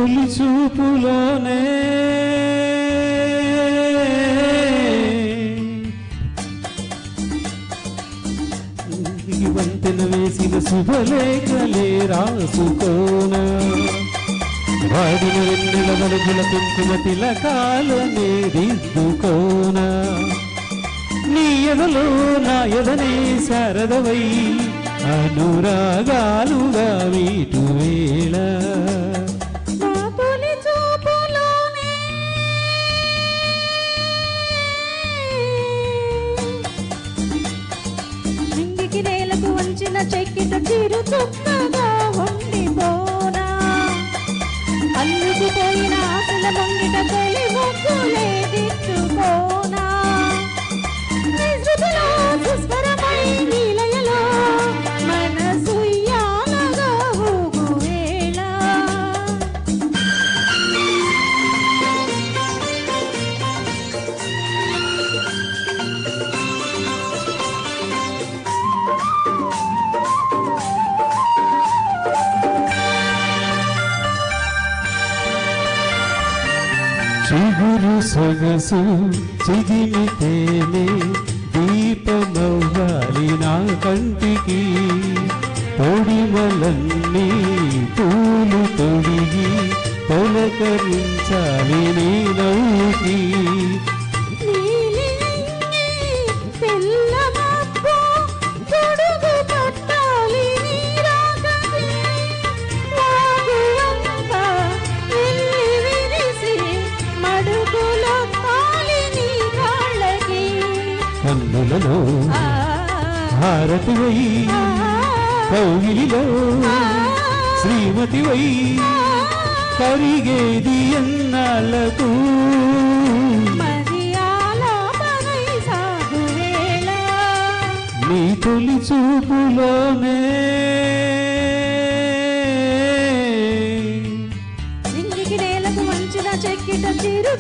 తొలి చూపులోనే వంతెన వేసిన శుభలేఖలే రాసుకోనా వాడిన వెన్నెల మలుగుల కుంకుమ తిలకాలనే దిద్దుకోనా నీ ఎదలో నా ఎదనే శారదవై అనురాగాలుగా వీటు వేళ నేలకు వంచిన చెక్కిట చిరు చుక్కగా ఉండిపోనా అల్లుకుపోయిన ఆశల ముంగిట తొలి ముగ్గులే దిట్టుకోనా నిజులో సుస్వరమై నీలయలో మనసు యాలగా ఊగు వేళ చిగురు సొగసు చిగిమితేనే దీపమవ్వాలి నా కంటికి పొడిమలన్నీ పూలు తొడిగి తొలకరించాలి నీ నవ్వుకి కన్నులలో భారతివై కౌగిలిలో శ్రీమతివై కరిగేది ఎన్నాళ్ళకు నీ తొలి చూపులోనే ఇంటికి నేలకు వంచిన చెక్కిట చిరు